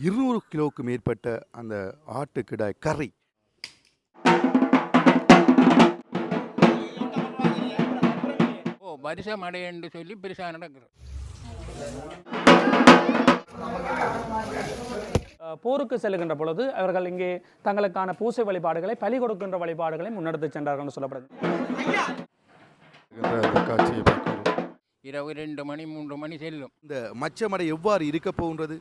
200 கிலோவுக்கு மேற்பட்ட அந்த ஆட்டுக்கிடாய் கறி. வருஷம் அடையன்னு சொல்லி பெருசாக நடக்கிறது. போருக்கு செல்லுகின்ற பொழுது அவர்கள் இங்கே தங்களுக்கான பூசை வழிபாடுகளை பலி கொடுக்கின்ற வழிபாடுகளை முன்னெடுத்து சென்றார்கள் என்று சொல்லப்படுது. இரவு 2 மணி 3 மணி செல்லும். இந்த மச்சமடை எவ்வாறு இருக்க போகின்றது?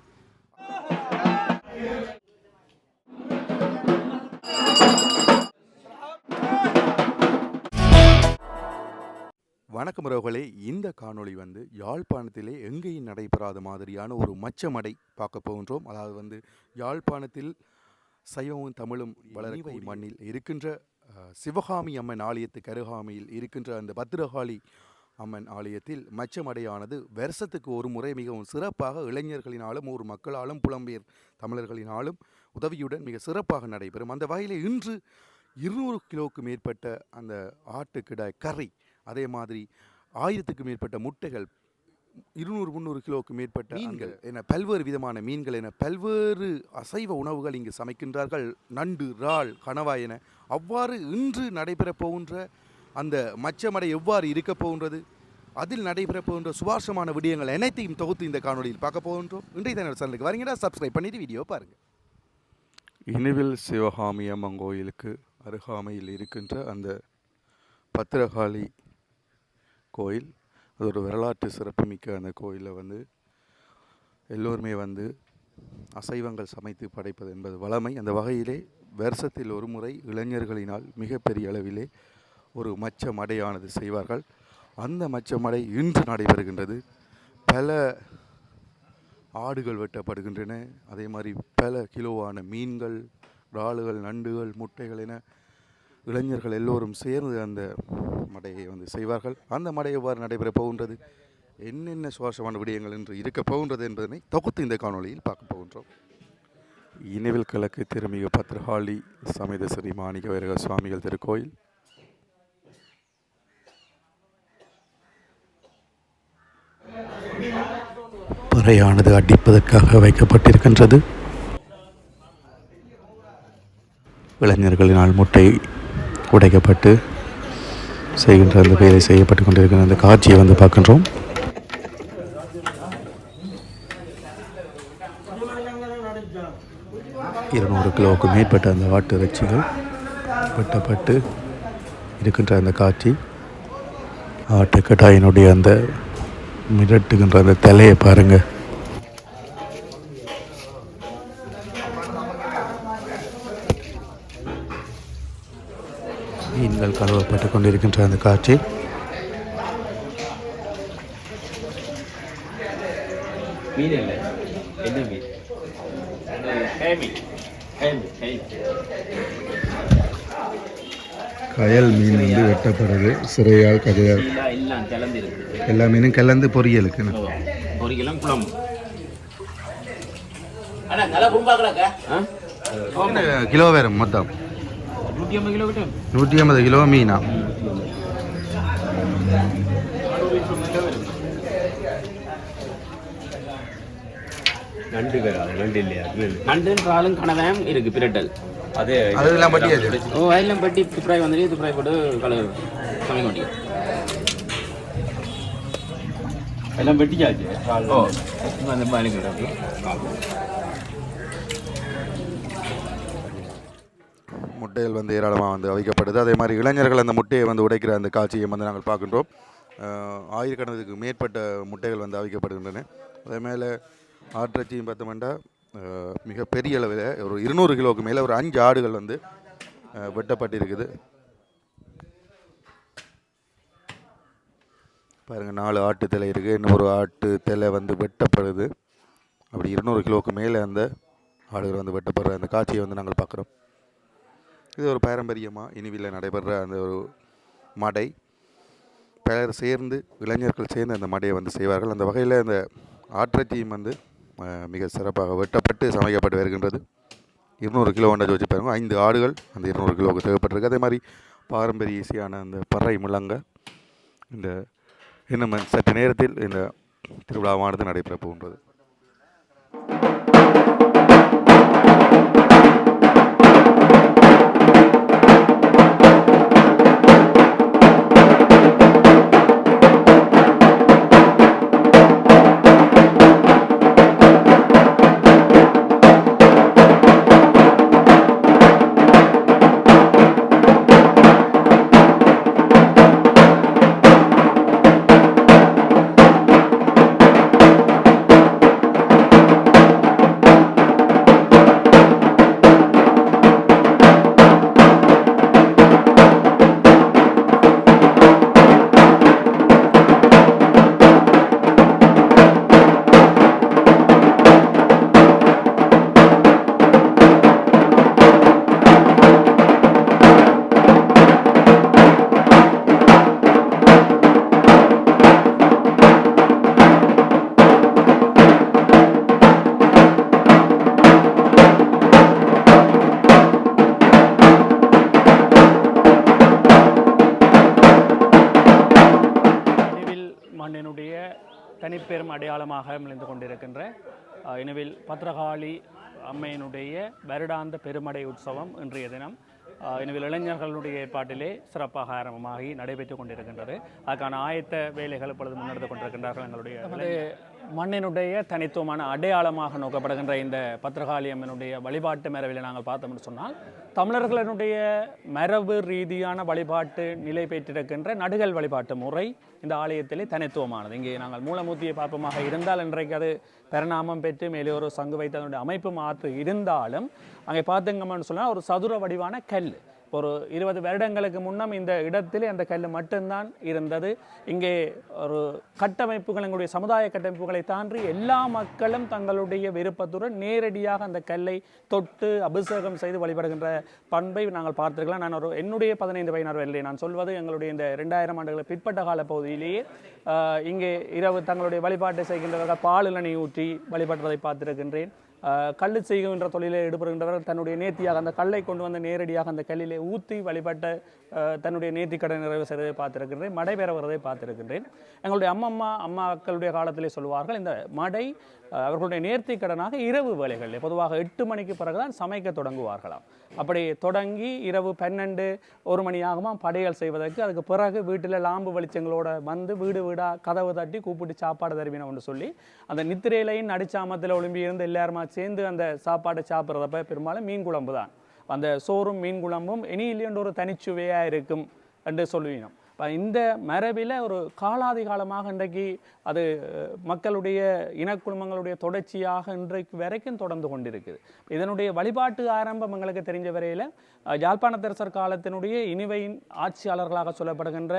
வணக்கம் உறவுகளே, இந்த காணொளி யாழ்ப்பாணத்திலே எங்கேயும் நடைபெறாத மாதிரியான ஒரு மச்சமடை பார்க்க போகின்றோம். அதாவது யாழ்ப்பாணத்தில் சைவமும் தமிழும் வளர்வை மண்ணில் இருக்கின்ற சிவகாமி அம்மன் ஆலயத்துக்கு அருகாமையில் இருக்கின்ற அந்த பத்திரகாளி அம்மன் ஆலயத்தில் மச்சமடையானது வருஷத்துக்கு ஒரு முறை மிகவும் சிறப்பாக இளைஞர்களினாலும் ஒரு மக்களாலும் புலம்பெயர் தமிழர்களினாலும் உதவியுடன் மிக சிறப்பாக நடைபெறும். அந்த வகையில் இன்று 200 கிலோவுக்கு மேற்பட்ட அந்த ஆட்டுக்கிடாய் கறி, அதே மாதிரி 1000க்கு மேற்பட்ட முட்டைகள், 200-300 கிலோவுக்கு மேற்பட்ட மீன்கள் என பல்வேறு விதமான மீன்கள் என பல்வேறு அசைவ உணவுகள் இங்கு சமைக்கின்றார்கள். நண்டு, இறால், கணவாய் என அவ்வாறு இன்று நடைபெறப் போகின்ற அந்த மச்சமடை எவ்வாறு இருக்க போகின்றது, அதில் நடைபெறப் போகின்ற சுவாரஸ்யமான விடயங்கள் அனைத்தையும் தொகுத்து இந்த காணொலியில் பார்க்க போகின்றோம். இன்றைய தின சேனலுக்கு வரீங்கன்னா சப்ஸ்கிரைப் பண்ணிட்டு வீடியோ பாருங்கள். இனிவில் சிவகாமி அம்மன் கோயிலுக்கு அருகாமையில் இருக்கின்ற அந்த பத்திரகாளி கோயில், அது ஒரு வரலாற்று சிறப்புமிக்க அந்த கோயிலில் எல்லோருமே அசைவங்கள் சமைத்து படைப்பது என்பது வளமை. அந்த வகையிலே வருஷத்தில் ஒரு முறை இளைஞர்களினால் மிகப்பெரிய அளவிலே ஒரு மச்சமடையானது செய்வார்கள். அந்த மச்சமடை இன்று நடைபெறுகின்றது. பல ஆடுகள் வெட்டப்படுகின்றன. அதே மாதிரி பல கிலோவான மீன்கள், இறால்கள், நண்டுகள், முட்டைகள் என இளைஞர்கள் எல்லோரும் சேர்ந்து அந்த மடையை செய்வார்கள். அந்த மடை எவ்வாறு நடைபெறப் போகின்றது, என்னென்ன சுவாரஸ்யமான விடயங்கள் என்று இருக்க போகின்றது என்பதனை தொகுத்து இந்த காணொலியில் பார்க்க போகின்றோம். இனிவில் கிழக்கு திருமிகு பத்திரகாளி சமேத ஸ்ரீ மாணிக்க வைரக சுவாமிகள் திருக்கோயில். பறையானது அடிப்பதற்காக வைக்கப்பட்டிருக்கின்றது. இளைஞர்களினால் முட்டை உடைக்கப்பட்டு செய்கின்ற அந்த வேலை செய்யப்பட்டு கொண்டிருக்கிற அந்த காட்சியை பார்க்கின்றோம். இருநூறு கிலோவுக்கு மேற்பட்ட அந்த ஆட்டு இறைச்சிகள் வெட்டப்பட்டு இருக்கின்ற அந்த காட்சி. ஆட்டுக்கடாயினுடைய அந்த மிரட்டுகின்ற அந்த தலையை பாருங்க. மீன்கள் கழுவப்பட்டு கொண்டிருக்கின்ற அந்த காட்சி. கயல் மீன் வெட்டப்படுது. சிறையால் கதையால் எல்லா மீனும் கலந்து பொரியலுக்கு கிலோ வேறு மொத்தம் 150 கிலோ மீனா. நண்டு கனவையும் இருக்கு பிரட்டல். அதெல்லாம் பட்டி அதெல்லாம் பட்டி துப்புராய் துப்புராய் போட்டு சமைக்க முடியும். எல்லாம் வெட்டிச்சாச்சு. அந்த முட்டைகள் ஏராளமாக அவிக்கப்படுது. அதே மாதிரி இளைஞர்கள் அந்த முட்டையை உடைக்கிற அந்த காட்சியை நாங்கள் பார்க்கின்றோம். ஆயிரக்கணக்குக்கு மேற்பட்ட முட்டைகள் அவிக்கப்படுகின்றன. அதே மேலே ஆட்டிறைச்சியும் பார்த்தோம்னா மிகப்பெரிய அளவில் ஒரு 200 கிலோவுக்கு மேலே ஒரு 5 ஆடுகள் வெட்டப்பட்டிருக்குது. பாருங்கள், 4 ஆட்டு தலை இருக்குது. இன்னொரு ஆட்டு தலை வெட்டப்படுது. அப்படி 200 கிலோவுக்கு மேலே அந்த ஆடுகள் வெட்டப்படுற அந்த காட்சியை நாங்கள் பார்க்குறோம். இது ஒரு பாரம்பரியமாக இனிவில் நடைபெற அந்த ஒரு மடை. பலர் சேர்ந்து, இளைஞர்கள் சேர்ந்து அந்த மடையை செய்வார்கள். அந்த வகையில் அந்த ஆட்டிறைச்சியும் மிக சிறப்பாக வெட்டப்பட்டு சமைக்கப்பட்டு வருகின்றது. 200 கிலோ வச்சு பாருங்கள், 5 ஆடுகள் அந்த 200 கிலோவுக்கு தேவைப்பட்டிருக்கு. அதே மாதிரி பாரம்பரிய இசையான அந்த பறை முழங்க இந்த இன்னும் சற்று நேரத்தில் இந்த திருவிழாவானது நடைபெற போகின்றது. தனிப்பெரும் அடையாளமாக மிளிந்து கொண்டிருக்கின்ற எனவே பத்ரகாளி அம்மையினுடைய வருடாந்த பெருமடை உற்சவம் இன்றைய தினம் எனவே இளைஞர்களுடைய ஏற்பாட்டிலே சிறப்பாக ஆரம்பமாகி நடைபெற்று கொண்டிருக்கின்றது. அதுக்கான ஆயத்த வேலைகள் இப்பொழுது முன்னெடுத்து கொண்டிருக்கின்றார்கள். எங்களுடைய மண்ணினுடைய தனித்துவமான அடையாளமாக நோக்கப்படுகின்ற இந்த பத்ரகாளி அம்மனுடைய வழிபாட்டு மரபில் நாங்கள் பார்த்தோம்னு சொன்னால் தமிழர்களினுடைய மரபு ரீதியான வழிபாட்டு நிலை பெற்றிருக்கின்ற நடுகள் வழிபாட்டு முறை இந்த ஆலயத்திலே தனித்துவமானது. இங்கே நாங்கள் மூலமூர்த்தியை பார்ப்போமாக இருந்தால் இன்றைக்கு அது பரிணாமம் பெற்று மேலே ஒரு சங்கு வைத்து அதனுடைய அமைப்பு மாற்று இருந்தாலும் அங்கே பார்த்துங்கம்னு சொன்னால் ஒரு சதுர வடிவான கல். ஒரு 20 வருடங்களுக்கு முன்னம் இந்த இடத்திலே அந்த கல் மட்டும்தான் இருந்தது. இங்கே ஒரு கட்டமைப்புகள், எங்களுடைய சமுதாய கட்டமைப்புகளை தாண்டி எல்லா மக்களும் தங்களுடைய விருப்பத்துடன் நேரடியாக அந்த கல்லை தொட்டு அபிஷேகம் செய்து வழிபடுகின்ற பண்பை நாங்கள் பார்த்திருக்கலாம். நான் என்னுடைய 15 வயதில் நான் சொல்வது எங்களுடைய இந்த 2000 ஆண்டுகள் பிற்பட்ட கால பகுதியிலேயே இங்கே இரவு தங்களுடைய வழிபாட்டை செய்கின்றவர்கள் பால் இளநீ ஊற்றி வழிபடுவதை பார்த்திருக்கின்றேன். கல் செய்கின்ற தொழிலில் ஈடுபடுகின்றவர் தன்னுடைய நேர்த்தியாக அந்த கல்லை கொண்டு வந்து நேரடியாக அந்த கல்லிலே ஊற்றி வழிபட்ட தன்னுடைய நேர்த்திக்கடை நிறைவு செய்வதை பார்த்திருக்கின்றேன். மடை பெற வருவதை பார்த்திருக்கின்றேன். எங்களுடைய அம்மாக்களுடைய காலத்திலே சொல்வார்கள், இந்த மடை அவர்களுடைய நேர்த்திக்கடனாக இரவு வேளைகளில் பொதுவாக 8 மணிக்கு பிறகுதான் சமைக்க தொடங்குவார்களாம். அப்படி தொடங்கி இரவு 12, 1 மணியாகுமா படையல் செய்வதற்கு. அதுக்கு பிறகு வீட்டில் லாம்பு வெளிச்சங்களோட வந்து வீடு வீடாக கதவு தட்டி கூப்பிட்டு சாப்பாடு தருவினோம்னு சொல்லி அந்த நித்திரையிலையும் நடிச்சாமத்தில் ஒளிம்பி இருந்து எல்லாருமா சேர்ந்து அந்த சாப்பாடை சாப்பிட்றதப்ப பெரும்பாலும் மீன் குழம்பு தான். அந்த சோறும் மீன் குழம்பும் இனி இல்லையென்ற ஒரு தனிச்சுவையாக இருக்கும் என்று சொல்லுவீனோம். இந்த மரபில் ஒரு காலாதி காலமாக இன்றைக்கு அது மக்களுடைய இனக்குழுமங்களுடைய தொடர்ச்சியாக இன்றைக்கு வரைக்கும் தொடர்ந்து கொண்டிருக்குது. இதனுடைய வழிபாட்டு ஆரம்பம் எங்களுக்கு தெரிஞ்ச வரையில் யாழ்ப்பாணத்தரசர் காலத்தினுடைய இனிவையின் ஆட்சியாளர்களாக சொல்லப்படுகின்ற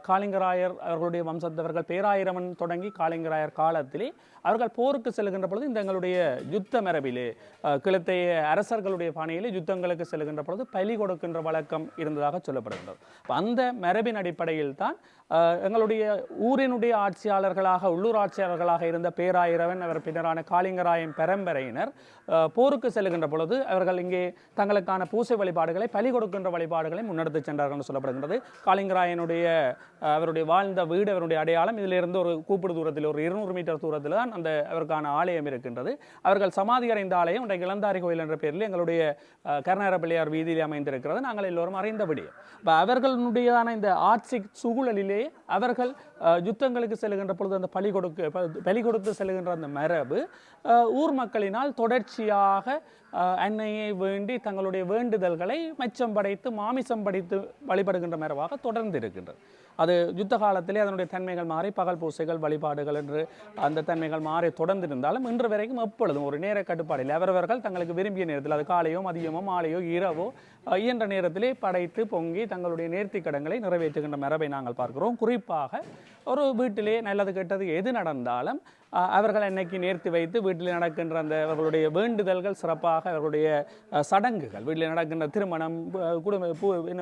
காளிங்கராயர் அவர்களுடைய வம்சத்தவர்கள் பேராயிரமன் தொடங்கி காளிங்கராயர் காலத்திலே அவர்கள் போருக்கு செல்கின்ற பொழுது இந்த எங்களுடைய யுத்த மரபிலே கிழத்தைய அரசர்களுடைய பாணியிலே யுத்தங்களுக்கு செல்கின்ற பொழுது பலி கொடுக்கின்ற வழக்கம் இருந்ததாக சொல்லப்படுகின்றது. அந்த மரபின் அடிப்படையில் தான் எங்களுடைய ஊரினுடைய ஆட்சியாளர்களாக உள்ளூர் ஆட்சியாளர்களாக இருந்த பேராயிரவன் அவர் பின்னரான காளிங்கராயன் பரம்பரையினர் போருக்கு செல்கின்ற பொழுது அவர்கள் இங்கே தங்களுக்கான பூசை வழிபாடுகளை பலி கொடுக்கின்ற வழிபாடுகளை முன்னெடுத்து சென்றார்கள் என்று சொல்லப்படுகின்றது. காளிங்கராயனுடைய அவருடைய வாழ்ந்த வீடு அவருடைய அடையாளம் இதிலிருந்து ஒரு கூப்பிடு தூரத்தில் ஒரு 200 மீட்டர் தூரத்தில் தான் அந்த அவருக்கான ஆலயம் இருக்கின்றது. அவர்கள் சமாதி அடைந்த ஆலயம் இன்றைக்கு இளந்தாரி கோயில் என்ற பெயரில் எங்களுடைய கருணார பிள்ளையார் வீதியில் அமைந்திருக்கிறது. நாங்கள் எல்லோரும் அறிந்தபடி அவர்களுடையதான இந்த ஆட்சி சூழலிலே அவர்கள் யுத்தங்களுக்கு செல்கின்ற பொழுது அந்த பலி கொடுத்து செல்கின்ற அந்த மரபு ஊர் மக்களினால் தொடர்ச்சியாக அன்னையை வேண்டி தங்களுடைய வேண்டுதல்களை மச்சம் படைத்து மாமிசம் படைத்து வழிபடுகின்ற மரபாக தொடர்ந்து இருக்கின்றது. அது யுத்த காலத்திலே அதனுடைய தன்மைகள் மாறி பகல் பூசைகள் வழிபாடுகள் என்று அந்த தன்மைகள் மாறி தொடர்ந்து இருந்தாலும் இன்று வரைக்கும் எப்பொழுதும் ஒரு நேர கட்டுப்பாடில் அவரவர்கள் தங்களுக்கு விரும்பிய நேரத்தில் அது காலையோ மதியமோ மாலையோ இரவோ இயன்ற நேரத்திலே படைத்து பொங்கி தங்களுடைய நேர்த்தி கடன்களை நிறைவேற்றுகின்ற மரபை நாங்கள் பார்க்கிறோம். குறிப்பாக ஒரு வீட்டிலே நல்லது கெட்டது எது நடந்தாலும் அவர்கள் அன்னைக்கு நேர்த்தி வைத்து வீட்டில் நடக்கின்ற அந்த அவர்களுடைய வேண்டுதல்கள் சிறப்பாக அவர்களுடைய சடங்குகள் வீட்டில் நடக்கின்ற திருமணம்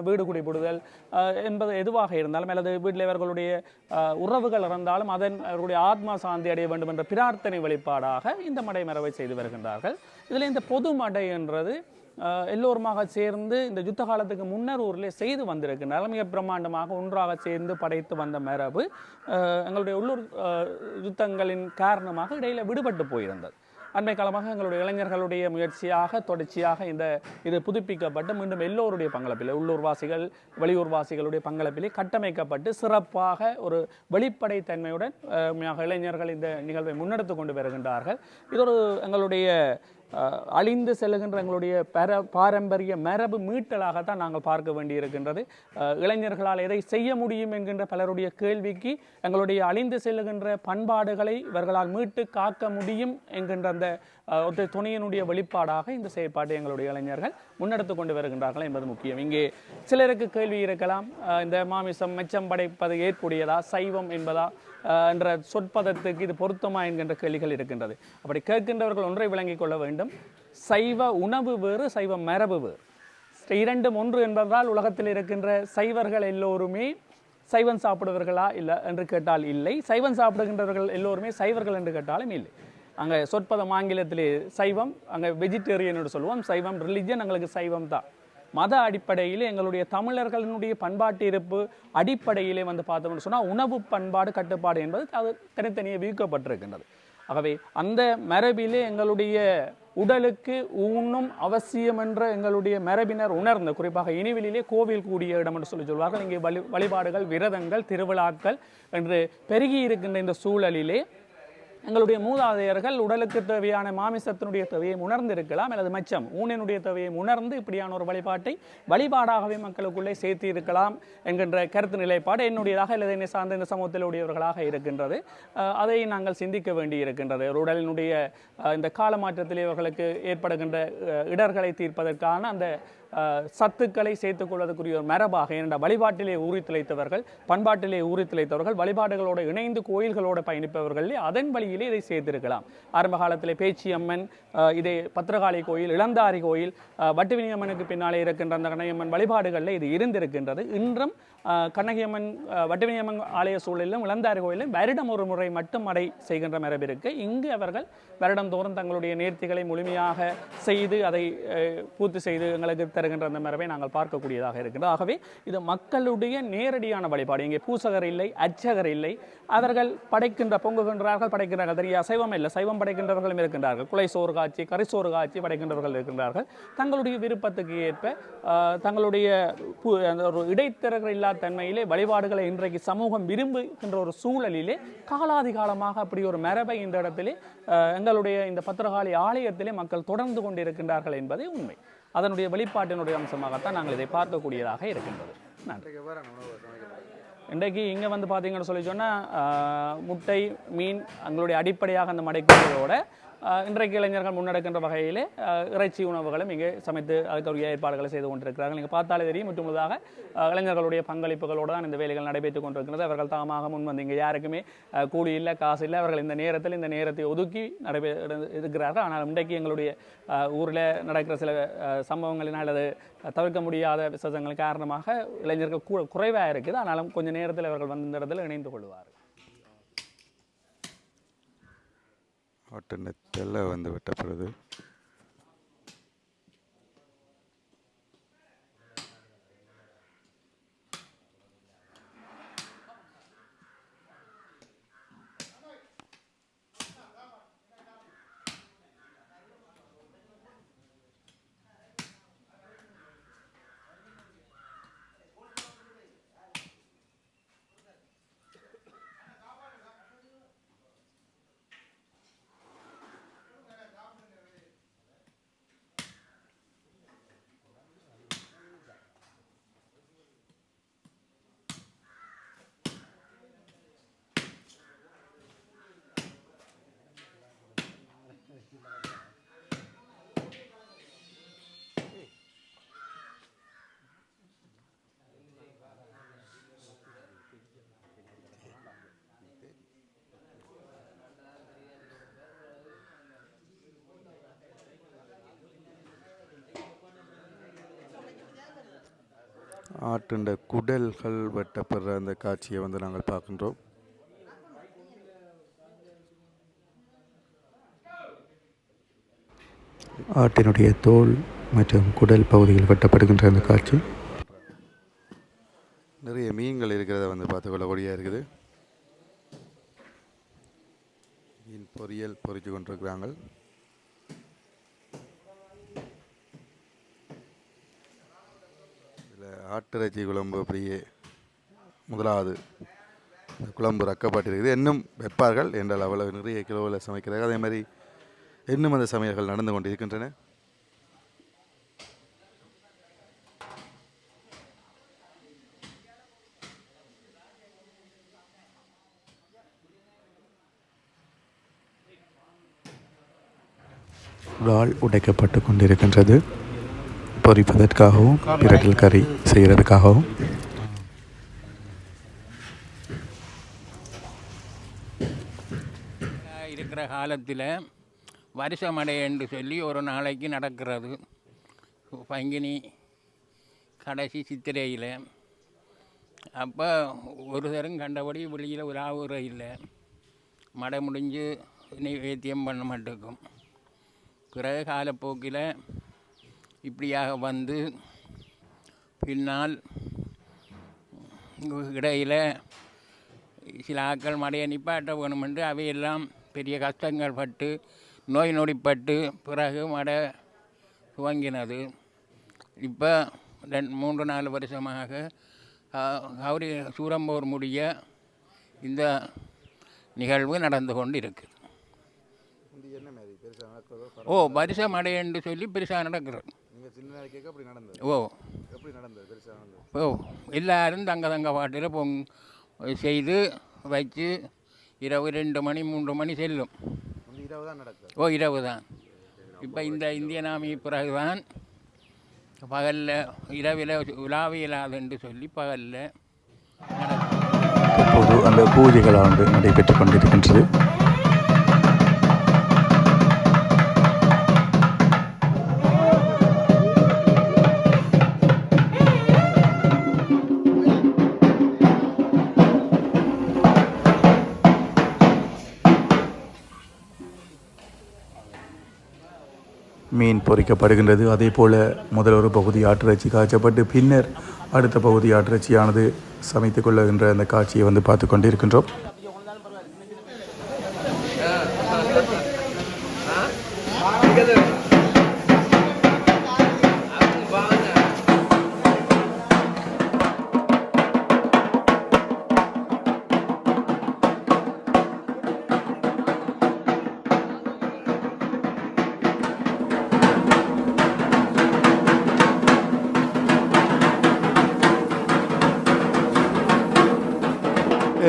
வீடு குடிபடுதல் என்பது எதுவாக இருந்தாலும் அல்லது வீட்டில் அவர்களுடைய உறவுகள் இருந்தாலும் அவர்களுடைய ஆத்மா சாந்தி அடைய வேண்டும் என்ற பிரார்த்தனை வழிபாடாக இந்த மடை மரபை செய்து வருகின்றார்கள். இதில் இந்த பொது மடை என்றது எல்லோருமாக சேர்ந்து இந்த யுத்த காலத்துக்கு முன்னர் ஊரில் செய்து வந்திருக்கின்றார்கள். மிக பிரம்மாண்டமாக ஒன்றாக சேர்ந்து படைத்து வந்த மரபு எங்களுடைய உள்ளூர் யுத்தங்களின் காரணமாக இடையில் விடுபட்டு போயிருந்தது. அண்மை காலமாக எங்களுடைய இளைஞர்களுடைய முயற்சியாக தொடர்ச்சியாக இது புதுப்பிக்கப்பட்டு மீண்டும் எல்லோருடைய பங்களிப்பில் உள்ளூர்வாசிகள் வெளியூர்வாசிகளுடைய பங்களிப்பிலே கட்டமைக்கப்பட்டு சிறப்பாக ஒரு வெளிப்படைத்தன்மையுடன் இளைஞர்கள் இந்த நிகழ்வை முன்னெடுத்து கொண்டு வருகின்றார்கள். இது ஒரு எங்களுடைய அழிந்து செல்லுகின்ற எங்களுடைய பாரம்பரிய மரபு மீட்டலாகத்தான் நாங்கள் பார்க்க வேண்டியிருக்கின்றது. இளைஞர்களால் எதை செய்ய முடியும் என்கின்ற பலருடைய கேள்விக்கு எங்களுடைய அழிந்து செல்லுகின்ற பண்பாடுகளை இவர்களால் மீட்டு காக்க முடியும் என்கின்ற அந்த துணையினுடைய வெளிப்பாடாக இந்த செயற்பாட்டை எங்களுடைய இளைஞர்கள் முன்னெடுத்து கொண்டு வருகின்றார்கள் என்பது முக்கியம். இங்கே சிலருக்கு கேள்வி இருக்கலாம், இந்த மாமிசம் மெச்சம் படைப்பது ஏற்புடையதா, சைவம் என்பதா என்ற சொற்பதத்துக்கு இது பொருத்தமா என்கின்ற கேள்விகள் இருக்கின்றது. அப்படி கேட்கின்றவர்கள் ஒன்றை விளங்கிக் கொள்ள வேண்டும், சைவ உணவு வேறு சைவ மரபு வேறு. இரண்டும் ஒன்று என்பதால் உலகத்தில் இருக்கின்ற சைவர்கள் எல்லோருமே சைவம் சாப்பிடுவர்களா இல்லை என்று கேட்டால் இல்லை, சைவம் சாப்பிடுகின்றவர்கள் எல்லோருமே சைவர்கள் என்று கேட்டாலும் இல்லை. அங்கே சொற்பதம் ஆங்கிலத்திலே சைவம், அங்கே வெஜிடேரியன் என்று சொல்லுவோம். சைவம் ரிலிஜன், எங்களுக்கு சைவம் தான். மத அடிப்படையிலே எங்களுடைய தமிழர்களினுடைய பண்பாட்டு இருப்பு அடிப்படையிலே வந்து பார்த்தோம்னு சொன்னால் உணவு பண்பாடு கட்டுப்பாடு என்பது அது தனித்தனியே விதிக்கப்பட்டிருக்கின்றது. ஆகவே அந்த மரபிலே எங்களுடைய உடலுக்கு ஊனும் அவசியம் என்ற எங்களுடைய மரபினர் உணர்ந்த, குறிப்பாக இனிவிலே கோவில் கூடிய இடம் என்று சொல்வார்கள். இங்கே வழிபாடுகள், விரதங்கள், திருவிழாக்கள் என்று பெருகி இருக்கின்ற இந்த சூழலிலே எங்களுடைய மூதாதையர்கள் உடலுக்கு தேவையான மாமிசத்தினுடைய தேவையை உணர்ந்திருக்கலாம், அல்லது மச்சம் ஊனினுடைய தேவையை உணர்ந்து இப்படியான ஒரு வழிபாடாகவே மக்களுக்குள்ளே சேர்த்து இருக்கலாம் என்கின்ற கருத்து நிலைப்பாடு என்னுடையதாக அல்லது என்னை சார்ந்த இந்த சமூகத்தில் உடையவர்களாக இருக்கின்றது. அதை நாங்கள் சிந்திக்க வேண்டி இருக்கின்றது. ஒரு உடலினுடைய இந்த காலமாற்றத்திலே இவர்களுக்கு ஏற்படுகின்ற இடர்களை தீர்ப்பதற்கான அந்த சத்துக்களை சேர்த்துக் கொள்வதற்குரிய ஒரு மரபாக, ஏனென்றால் வழிபாட்டிலே ஊறித்துளைத்தவர்கள், பண்பாட்டிலே ஊறித்துளைத்தவர்கள், வழிபாடுகளோடு இணைந்து கோயில்களோடு பயணிப்பவர்களே அதன் வழியிலே இதை சேர்த்திருக்கலாம். ஆரம்ப காலத்திலே பேச்சியம்மன், இதே பத்திரகாளி கோயில், இளந்தாரி கோயில், வட்டுவினியம்மனுக்கு பின்னாலே இருக்கின்ற அந்த கண்ணகியம்மன் வழிபாடுகளில் இது இருந்திருக்கின்றது. இன்றும் கண்ணகியம்மன் வட்டுவினியம்மன் ஆலய சூழலிலும் இளந்தாரி கோயிலும் வருடம் ஒரு முறை மட்டும் மடை செய்கின்ற மரபு இருக்கு. இங்கு அவர்கள் வருடந்தோறும் தங்களுடைய நேர்த்திகளை முழுமையாக செய்து அதை பூர்த்தி செய்து எங்களுக்கு தருகின்ற அந்த மரபை நாங்கள் பார்க்கக்கூடியதாக இருக்கின்றது. ஆகவே இது மக்களுடைய நேரடியான வழிபாடு. இங்கே பூசகர் இல்லை, அர்ச்சகர் இல்லை. அவர்கள் படைக்கின்ற பொங்குகின்றார்கள், படைக்கின்றார்கள். தெரியா சைவம் இல்லை, சைவம் படைக்கின்றவர்களும் இருக்கின்றார்கள். குலை சோறு காட்சி, கரிசோறு காட்சி படைக்கின்றவர்கள் இருக்கின்றார்கள். தங்களுடைய விருப்பத்துக்கு ஏற்ப தங்களுடைய ஒரு இடைத்தரகர் இல்லா தன்மையிலே வழிபாடுகளை இன்றைக்கு சமூகம் விரும்புகின்ற ஒரு சூழலிலே காலாதி காலமாக அப்படி ஒரு மரபை இந்த இடத்திலே எங்களுடைய இந்த பத்திரகாளி ஆலயத்திலே மக்கள் தொடர்ந்து கொண்டிருக்கின்றார்கள் என்பதே உண்மை. அதனுடைய வெளிப்பாட்டினுடைய அம்சமாகத்தான் நாங்கள் இதை பார்க்கக்கூடியதாக இருக்கின்றது. நன்றி. இன்றைக்கு இங்கே வந்து பார்த்தீங்கன்னு சொல்லி சொன்னால் முட்டை, மீன் எங்களுடைய அடிப்படையாக அந்த மடைக்குள்ளோட இன்றைக்கு இளைஞர்கள் முன்னெடுக்கின்ற வகையிலே இறைச்சி உணவுகளும் இங்கே சமைத்து அதுக்குரிய ஏற்பாடுகளை செய்து கொண்டிருக்கிறார்கள். நீங்கள் பார்த்தாலே தெரியும், முற்றுமுழுதாக இளைஞர்களுடைய பங்களிப்புகளோடு தான் இந்த வேலைகள் நடைபெற்றுக் கொண்டிருக்கிறது. அவர்கள் தாமாக முன்வந்து, இங்கே யாருக்குமே கூலி இல்லை, காசு இல்லை, அவர்கள் இந்த நேரத்தை ஒதுக்கி இருக்கிறார்கள். ஆனால் இன்றைக்கு எங்களுடைய ஊரில் நடக்கிற சில சம்பவங்களினால் அல்லது தவிர்க்க முடியாத விசேஷங்கள் காரணமாக இளைஞர்கள் குறைவாக இருக்குது. ஆனாலும் கொஞ்சம் நேரத்தில் அவர்கள் வந்து இந்த இடத்துல இணைந்து கொள்வார்கள். ஆட்டு வந்து வெட்டப்படுது. ஆட்டுண்ட குடல்கள் வெட்டப்படுற அந்த காட்சியை வந்து நாங்கள் பார்க்கின்றோம். ஆட்டினுடைய தோல் மற்றும் குடல் பகுதிகள் வெட்டப்படுகின்ற அந்த காட்சி. நிறைய மீன்கள் இருக்கிறத வந்து பார்த்துக்கொள்ளக்கூடியதாக இருக்குது. மீன் பொரியல் பொறிச்சு கொண்டிருக்கிறாங்க. ஆட்டிறைச்சி குழம்பு அப்படியே முதலாவது குழம்பு ரக்கப்பட்டிருக்குது. இன்னும் வைப்பார்கள் என்றால் அவ்வளவு நிறைய கிலோவில் சமைக்கிறார்கள். அதே மாதிரி இன்னும் அந்த சமையல்கள் நடந்து கொண்டு இருக்கின்றன. இறால் உடைக்கப்பட்டு கொண்டிருக்கின்றது. பொரிப்பதற்காகவும் பிரட்டல் கறி செய்கிறதுக்காகவும். இருக்கிற காலத்தில் வருஷமடை என்று சொல்லி ஒரு நாளைக்கு நடக்கிறது. பங்கினி கடைசி சித்திரையில். அப்போ ஒரு தரம் கண்டபடி வெளியில் ஒரு ஆவுற இல்லை, மடை முடிஞ்சு நைவேத்தியம் பண்ண மாட்டேக்கும். பிறகு காலப்போக்கில் இப்படியாக வந்து பின்னால் இடையில் சில ஆட்கள் மடையை நிப்பாட்ட வேணுமென்று அவையெல்லாம் பெரிய கஷ்டங்கள் பட்டு நோய் நொடிப்பட்டு பிறகு மடை துவங்கினது. இப்போ 3-4 வருஷமாக கௌரி சூரம்போர் முடிய இந்த நிகழ்வு நடந்து கொண்டு இருக்கு. வருஷ மடை என்று சொல்லி பெருசாக நடக்கிறது. எல்லாரும் தங்க பாட்டில் செய்து வச்சு இரவு 2 மணி 3 மணி செல்லும். இரவு தான். இப்போ இந்த இந்தியன் ஆர்மி பிறகுதான் பகலில் இரவில் உலாவியலாது என்று சொல்லி பகலில் இப்போது அந்த பூஜைகளானது நடைபெற்று கொண்டிருக்கின்றது. மீன் பொரிக்கப்படுகின்றது. அதே போல் முதல் ஒரு பகுதி ஆட்டிறைச்சி காய்ச்சப்பட்டு பின்னர் அடுத்த பகுதி ஆட்டிறைச்சியானது சமைத்து கொள்ளுகின்ற அந்த காட்சியை பார்த்து கொண்டிருக்கின்றோம்.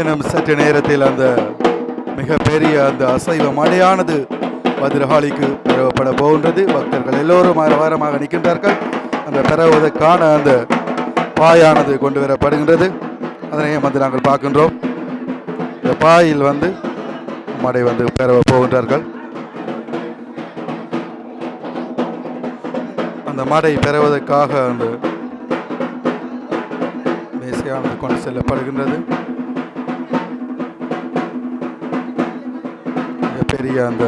இன்னும் சற்று நேரத்தில் அந்த மிகப்பெரிய அந்த அசைவ மடையானது பத்ரகாளிக்கு பெறப்பட போகின்றது. பக்தர்கள் எல்லோரும் வாரமாக நிற்கின்றார்கள். அந்த பெறுவதற்கான அந்த பாயானது கொண்டு வரப்படுகின்றது. அதனையும் நாங்கள் பார்க்கின்றோம். இந்த பாயில் மடை பெற போகின்றார்கள். அந்த மடை பெறுவதற்காக அந்த மேசையானது கொண்டு செல்லப்படுகின்றது. பெரிய அந்த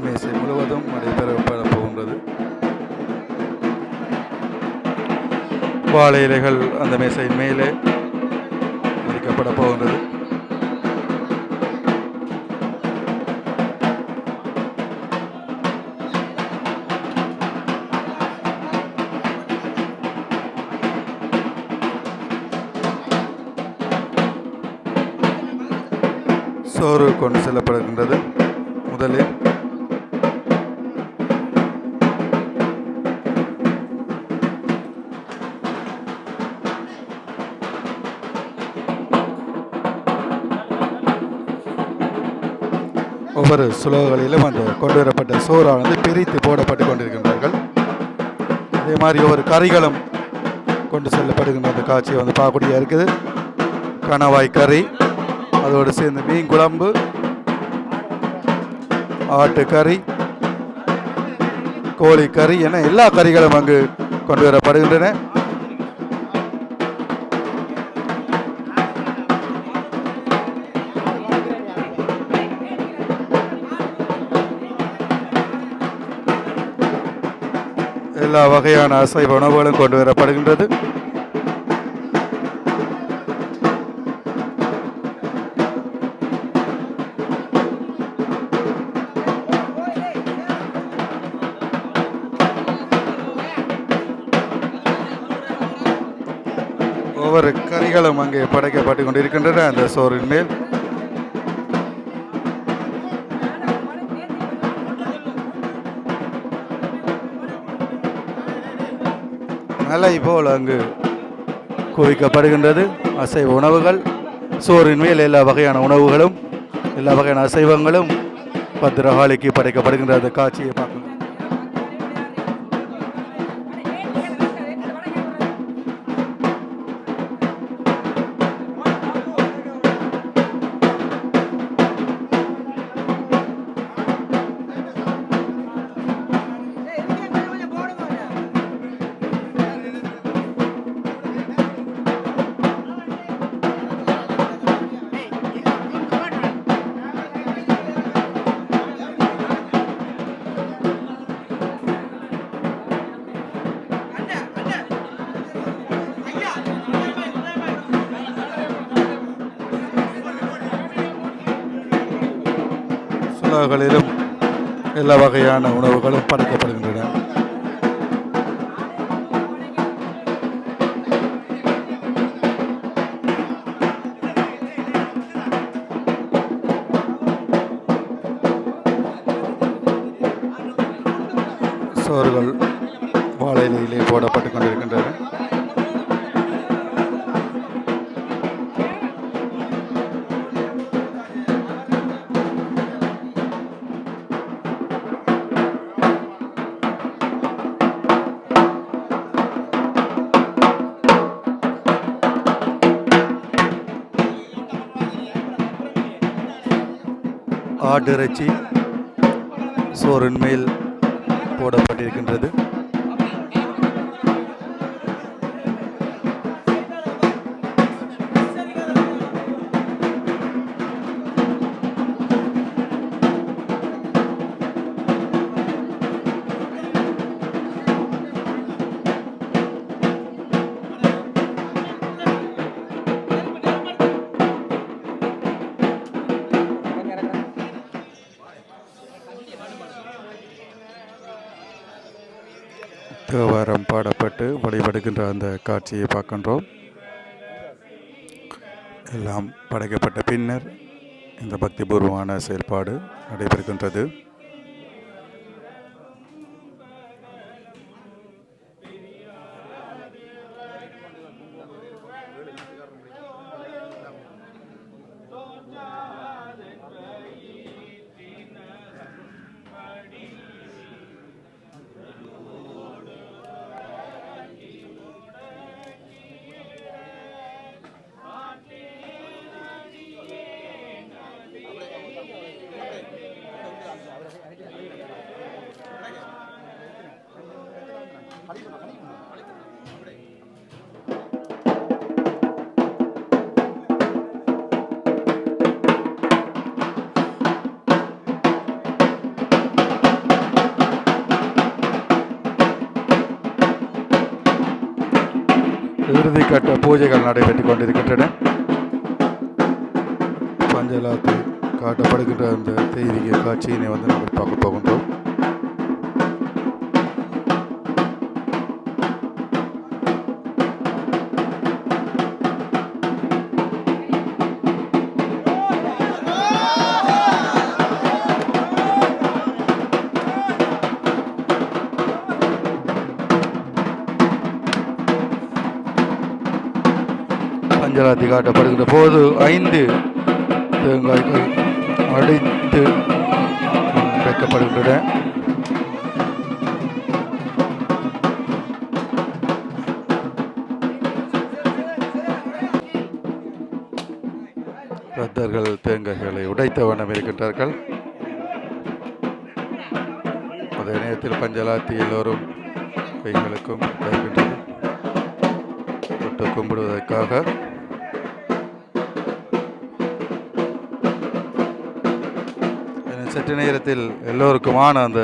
மேசை முழுவதும் நடைபெறப்பட போகின்றது. வாழை இலைகள் அந்த மேசையின் மேலே விரிக்கப்பட போகின்றது. சோறு கொண்டு செல்லப்படுகின்றது. முதலில் ஒவ்வொரு சுலோகளிலும் அந்த கொண்டு வரப்பட்ட சோறானது பிரித்து போடப்பட்டு கொண்டிருக்கின்றார்கள். அதே மாதிரி ஒவ்வொரு கறிகளும் கொண்டு செல்லப்படுகின்ற அந்த காட்சியை பார்க்கக்கூடிய இருக்குது. கணவாய் கறி, அதோடு சேர்ந்து மீன் குழம்பு, ஆட்டுக்கறி, கோழிக்கறி என எல்லா கறிகளும் அங்கு கொண்டு வரப்படுகின்றன. எல்லா வகையான அசைவ உணவுகளும் கொண்டு வரப்படுகின்றது. ஒவ்வொரு கறிகளும் அங்கே படைக்கப்பட்டு கொண்டிருக்கின்றன அந்த சோறின் மேல். மலை போல் அங்கு குவிக்கப்படுகின்றது அசைவ உணவுகள். சோறின் மேல் எல்லா வகையான உணவுகளும் எல்லா வகையான அசைவங்களும் பத்ரகாளிக்கு படைக்கப்படுகின்ற அந்த காட்சியை பார்க்கணும். உலகளிலும் எல்லா வகையான உணவுகளும் படைக்கப்படுகின்றன. சோறுகள் வாழை இலையிலே போடப்பட்டு கொண்டிருக்கின்றன. ஆட்டிறைச்சி சோறின் மேல் போடப்பட்டிருக்கின்றது. தேவாரம் பாடப்பட்டு வழிபடுகின்ற அந்த காட்சியை பார்க்கின்றோம். எல்லாம் படைக்கப்பட்ட பின்னர் இந்த பக்திபூர்வமான செயல்பாடு நடைபெறுகின்றது. இறுதிக்கட்ட பூஜைகள் நடைபெற்றுக் கொண்டிருக்கின்றன. பஞ்சலாத்து காட்டப்படுகின்ற அந்த தெய்வீக காட்சியினை நாங்கள் பார்க்க போகின்றோம். பஞ்சலாத்தி காட்டப்படுகின்ற போது 5 தேங்காய்கள் அடித்து வைக்கப்படுகின்றன. பக்தர்கள் தேங்காய்களை உடைத்த வண்ணம் இருக்கின்றார்கள். அதே நேரத்தில் பஞ்சலாத்தி எல்லோரும் கைகளுக்கும் வருகின்றது தொட்டு கும்பிடுவதற்காக. சற்று நேரத்தில் எல்லோருக்குமான அந்த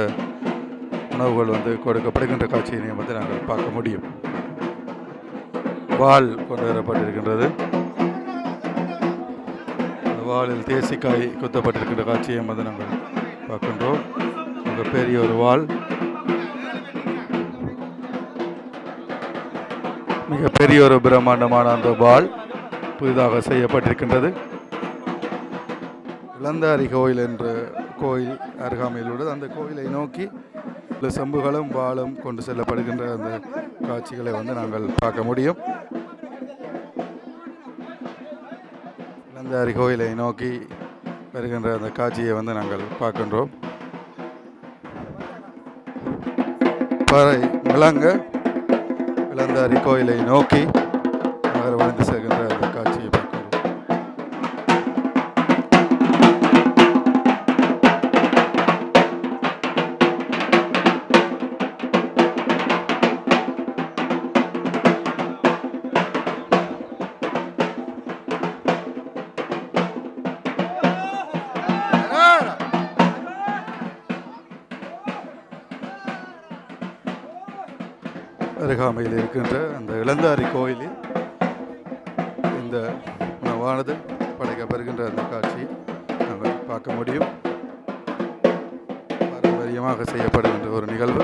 உணவுகள் கொடுக்கப்படுகின்ற காட்சியினை நாங்கள் பார்க்க முடியும். வாள் கொண்டு வரப்பட்டிருக்கின்றது. அந்த வாளில் தேசிக்காய் குத்தப்பட்டிருக்கின்ற காட்சியை நாங்கள் பார்க்கின்றோம். மிக பெரிய ஒரு வாள், மிக பெரிய ஒரு பிரம்மாண்டமான அந்த வாள் புதிதாக செய்யப்பட்டிருக்கின்றது. இளந்தாரி கோயில் என்ற கோயில் அருகாமையில் உள்ளது. அந்த கோயிலை நோக்கி செம்புகளும் வாளும் கொண்டு செல்லப்படுகின்ற அந்த காட்சிகளை நாங்கள் பார்க்க முடியும். இளந்தாரி கோயிலை நோக்கி வருகின்ற அந்த காட்சியை நாங்கள் பார்க்கின்றோம். பறை விளங்க இளந்தாரி கோயிலை நோக்கி நகர் வளர்ந்து செல்கின்ற அந்த காட்சியை பார்க்கின்றோம். அருகாமையில் இருக்கின்ற அந்த இளந்தாரி கோயிலில் இந்த உணவானது படைக்கப்படுகின்ற அந்த காட்சி நாங்கள் பார்க்க முடியும். பாரம்பரியமாக செய்யப்படுகின்ற ஒரு நிகழ்வு.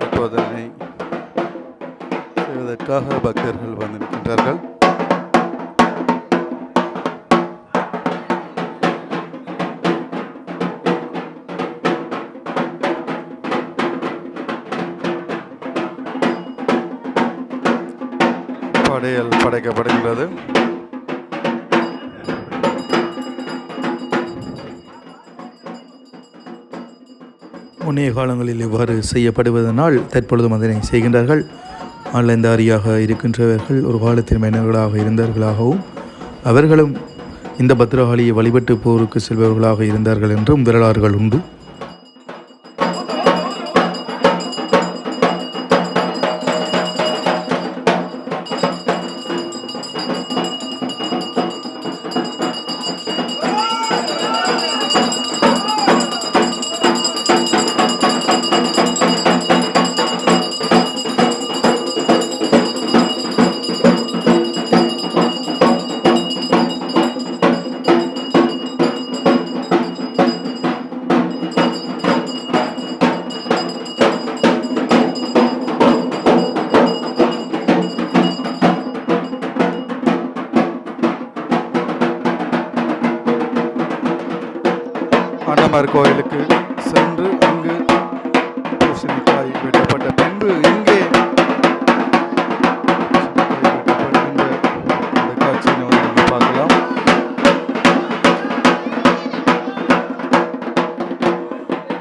இப்போது அதனை செய்வதற்காக பக்தர்கள் வந்து நிற்கின்றார்கள். படையல் படைக்கப்படுகின்றது. முன்னைய காலங்களில் இவ்வாறு செய்யப்படுவதனால் தற்பொழுதும் அதனை செய்கின்றார்கள். ஆன்லைன்தாரியாக இருக்கின்றவர்கள் ஒரு காலத்தில் மன்னர்களாக இருந்தார்களாகவும் அவர்களும் இந்த பத்ரகாளியை வழிபட்டு போருக்கு செல்பவர்களாக இருந்தார்கள் என்றும் வரலாறுகள் உண்டு. அண்ணமார் கோயிலுக்கு சென்று அங்கு பூசணிக்காய் வெட்டப்பட்ட பின்பு இங்கே அந்த காட்சியை நம்ம பார்க்கலாம்.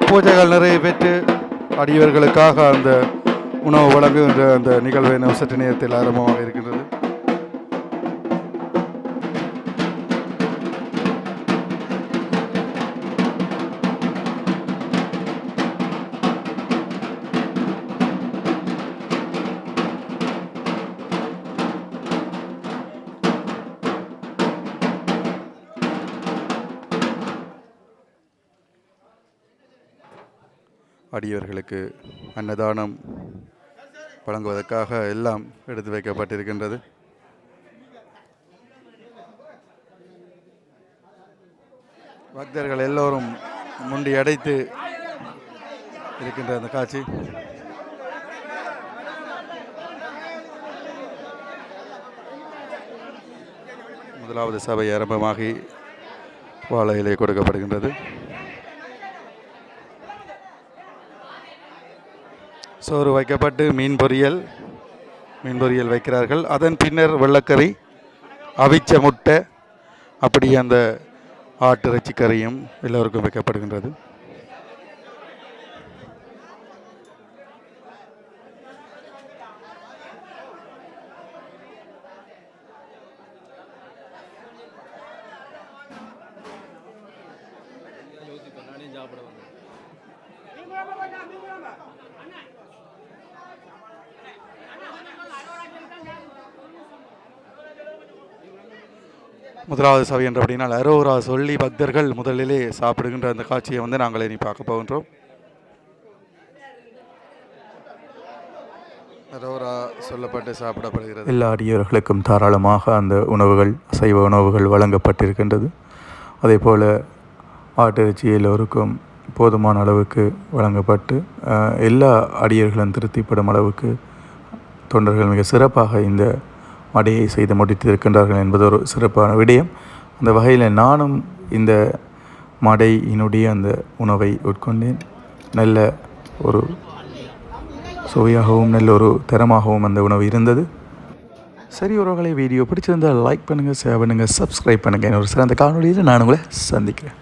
பூஜைகள் நிறைய பெற்று அடியவர்களுக்காக அந்த உணவு வழங்குகின்ற அந்த நிகழ்வு சற்று நேரத்தில் ஆரம்பமாக இருக்கின்றது. அடியவர்களுக்கு அன்னதானம் வழங்குவதற்காக எல்லாம் எடுத்து வைக்கப்பட்டிருக்கின்றது. பக்தர்கள் எல்லோரும் முண்டி அடைத்து இருக்கின்ற அந்த காட்சி. முதலாவது சபை ஆரம்பமாகி வாழை இலை கொடுக்கப்படுகின்றது. சோறு வைக்கப்பட்டு மீன் பொரியல் வைக்கிறார்கள். அதன் பின்னர் வெள்ளைக்கறி, அவிச்ச முட்டை, அப்படி அந்த ஆட்டிறைச்சி கறியும் எல்லோருக்கும் வைக்கப்படுகின்றது. முதலாவது சபை என்ற அப்படின்னா அரோரா சொல்லி பக்தர்கள் முதலிலே சாப்பிடுகின்ற அந்த காட்சியை வந்து நாங்கள் இனி பார்க்க போகின்றோம். அரோரா சொல்லப்பட்டு சாப்பிடப்படுகிறது. எல்லா அடியவர்களுக்கும் தாராளமாக அந்த உணவுகள், அசைவ உணவுகள் வழங்கப்பட்டிருக்கின்றது. அதே போல் ஆட்டிறைச்சி எல்லோருக்கும் போதுமான அளவுக்கு வழங்கப்பட்டு எல்லா அடியர்களும் திருப்திப்படும் அளவுக்கு தொண்டர்கள் மிக சிறப்பாக இந்த மடையை செய்து முடித்திருக்கின்றார்கள் என்பது ஒரு சிறப்பான விடயம். அந்த வகையில் நானும் இந்த மடையினுடைய அந்த உணவை உட்கொண்டேன். நல்ல ஒரு சுவையாகவும் நல்ல ஒரு தரமாகவும் அந்த உணவு இருந்தது. சரி உறவுகளை, வீடியோ பிடிச்சிருந்தால் லைக் பண்ணுங்கள், ஷேர் பண்ணுங்கள், சப்ஸ்கிரைப் பண்ணுங்கள். ஒரு சிறந்த காணொலியில் நான் உங்களை சந்திக்கிறேன்.